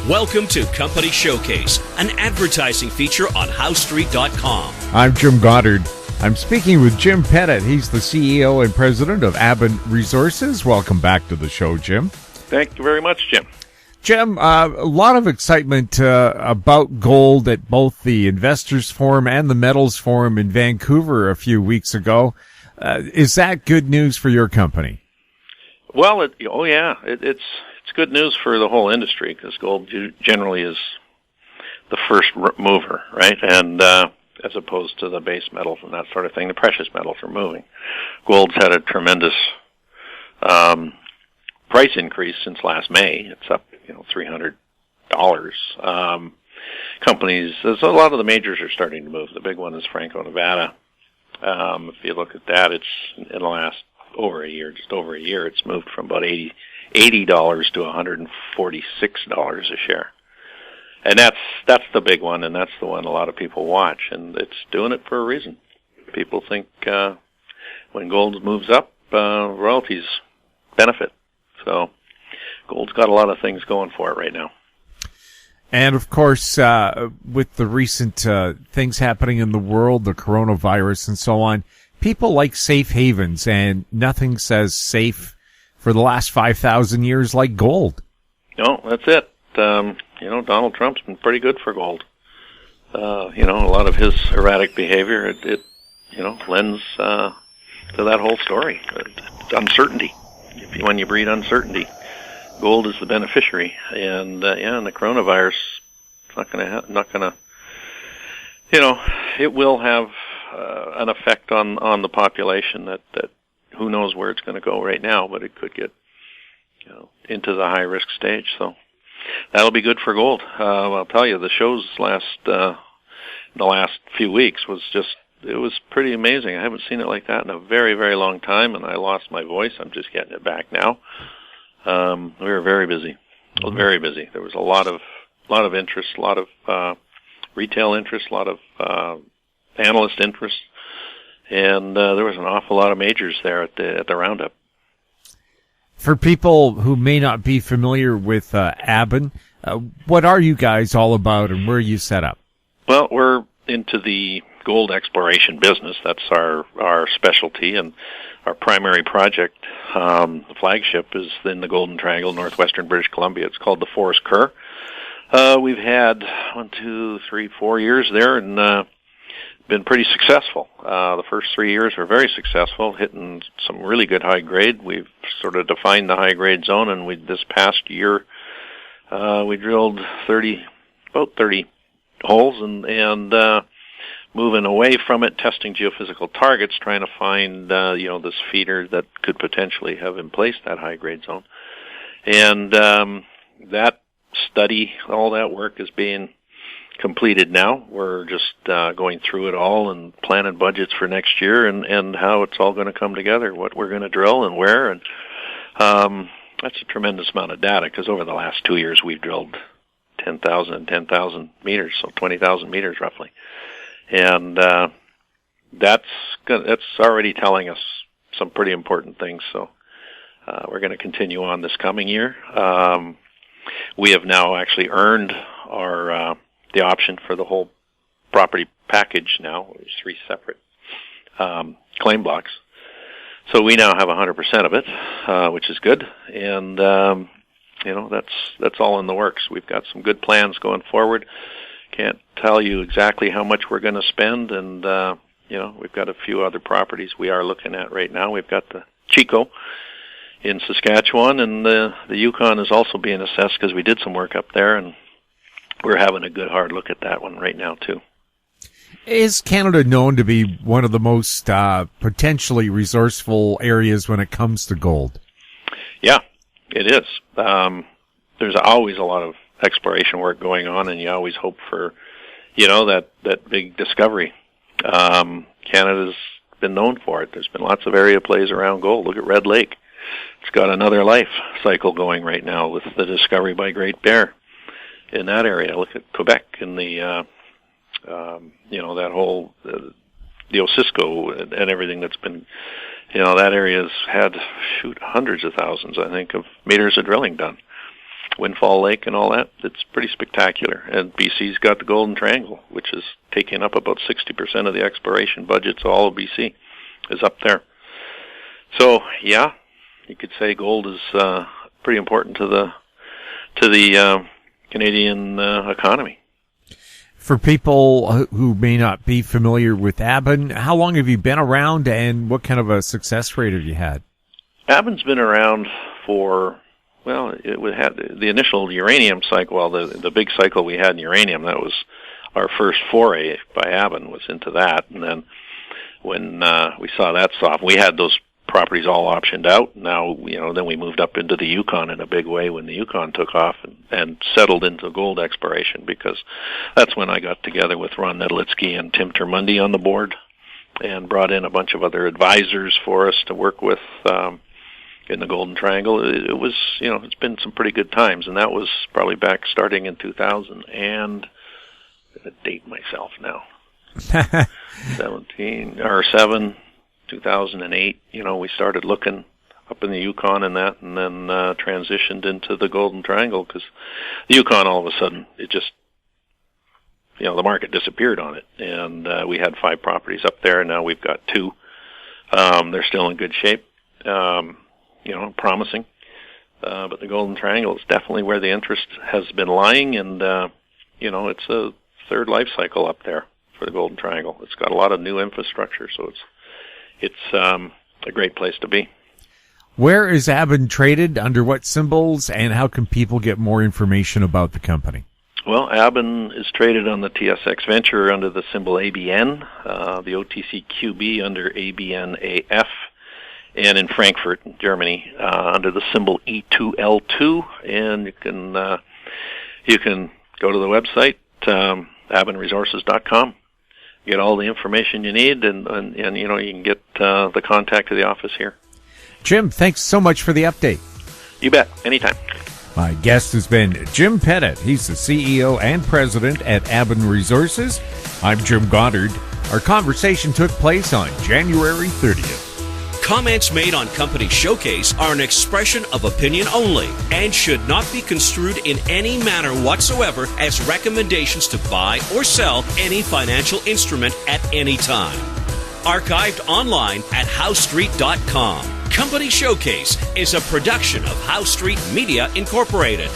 Welcome to Company Showcase, an advertising feature on HowStreet.com. I'm Jim Goddard. I'm speaking with Jim Pettit. He's the CEO and president of Aben Resources. Welcome back to the show, Jim. Thank you very much, Jim. Jim, a lot of excitement about gold at both the Investors Forum and the Metals Forum in Vancouver a few weeks ago. Is that good news for your company? Well, it's good news for the whole industry because gold generally is the first mover, right? And as opposed to the base metals and that sort of thing, the precious metals are moving. Gold's had a tremendous price increase since last May. It's up, $300. Companies, a lot of the majors are starting to move. The big one is Franco-Nevada. If you look at that, it's in the last just over a year, it's moved from about $80 to $146 a share. And that's the big one, and that's the one a lot of people watch, and it's doing it for a reason. People think when gold moves up, royalties benefit. So gold's got a lot of things going for it right now. And, of course, with the recent things happening in the world, the coronavirus and so on, people like safe havens, and nothing says safe for the last 5,000 years like gold. No, that's it. Donald Trump's been pretty good for gold. A lot of his erratic behavior, it lends to that whole story. It's uncertainty. When you breed uncertainty, gold is the beneficiary. And the coronavirus, it's not gonna, it will have an effect on the population that who knows where it's going to go right now, but it could get into the high risk stage. So that'll be good for gold. I'll tell you, the shows the last few weeks it was pretty amazing. I haven't seen it like that in a very, very long time, and I lost my voice. I'm just getting it back now. We were very busy. Very busy. There was a lot of interest, a lot of retail interest, a lot of analyst interest, and there was an awful lot of majors there at the roundup. For people who may not be familiar with Aben, what are you guys all about, and where are you set up? Well, we're into the gold exploration business. That's our specialty, and our primary project, the flagship, is in the Golden Triangle, northwestern British Columbia. It's called the Forrest Kerr. We've had 4 years there, and been pretty successul. The first 3 years were very successful, hitting some really good high grade. We've sort of defined the high grade zone, and this past year we drilled about 30 holes, and moving away from it, testing geophysical targets, trying to find this feeder that could potentially have in place that high grade zone. And that study, all that work is being completed now. We're just going through it all and planning budgets for next year and how it's all going to come together, what we're going to drill and where. And that's a tremendous amount of data, because over the last 2 years we've drilled 10,000 and 10,000 meters, so 20,000 meters roughly. And that's already telling us some pretty important things. So we're going to continue on this coming year. We have now actually earned our the option for the whole property package now. There's 3 separate claim blocks. So we now have 100% of it, which is good. And, that's all in the works. We've got some good plans going forward. Can't tell you exactly how much we're going to spend. And, we've got a few other properties we are looking at right now. We've got the Chico in Saskatchewan, and the Yukon is also being assessed because we did some work up there, and we're having a good hard look at that one right now, too. Is Canada known to be one of the most potentially resourceful areas when it comes to gold? Yeah, it is. There's always a lot of exploration work going on, and you always hope for, that big discovery. Canada's been known for it. There's been lots of area plays around gold. Look at Red Lake. It's got another life cycle going right now with the discovery by Great Bear in that area. Look at Quebec and the that whole the Osisco and everything that's been, that area's had hundreds of thousands, I think, of meters of drilling done. Windfall Lake and all that. It's pretty spectacular. And BC's got the Golden Triangle, which is taking up about 60% of the exploration budget, so all of BC is up there. So, yeah, you could say gold is pretty important to the Canadian economy. For people who may not be familiar with Aben, how long have you been around, and what kind of a success rate have you had? Aben's been around for, well, it had the initial uranium cycle. Well, the big cycle we had in uranium, that was our first foray by Aben, was into that. And then when we saw that soft, we had those properties all optioned out. Now, then we moved up into the Yukon in a big way when the Yukon took off and settled into gold exploration, because that's when I got together with Ron Nedlitsky and Tim Termundi on the board and brought in a bunch of other advisors for us to work with in the Golden Triangle. It was, it's been some pretty good times, and that was probably back starting in 2000 and, I'm going to date myself now, 2008, we started looking up in the Yukon and that, and then transitioned into the Golden Triangle, because the Yukon, all of a sudden, it just, the market disappeared on it, and we had 5 properties up there, and now we've got 2. They're still in good shape, promising, but the Golden Triangle is definitely where the interest has been lying, and, it's a third life cycle up there for the Golden Triangle. It's got a lot of new infrastructure, so it's a great place to be. Where is Aben traded, under what symbols, and how can people get more information about the company? Well, Aben is traded on the TSX Venture under the symbol ABN, the OTCQB under ABNAF, and in Frankfurt, Germany, under the symbol E2L2. And you can go to the website, abenresources.com. Get all the information you need, and you can get the contact of the office here. Jim, thanks so much for the update. You bet. Anytime. My guest has been Jim Pettit. He's the CEO and president at Aben Resources. I'm Jim Goddard. Our conversation took place on January 30th. Comments made on Company Showcase are an expression of opinion only and should not be construed in any manner whatsoever as recommendations to buy or sell any financial instrument at any time. Archived online at HowStreet.com. Company Showcase is a production of How Street Media Incorporated.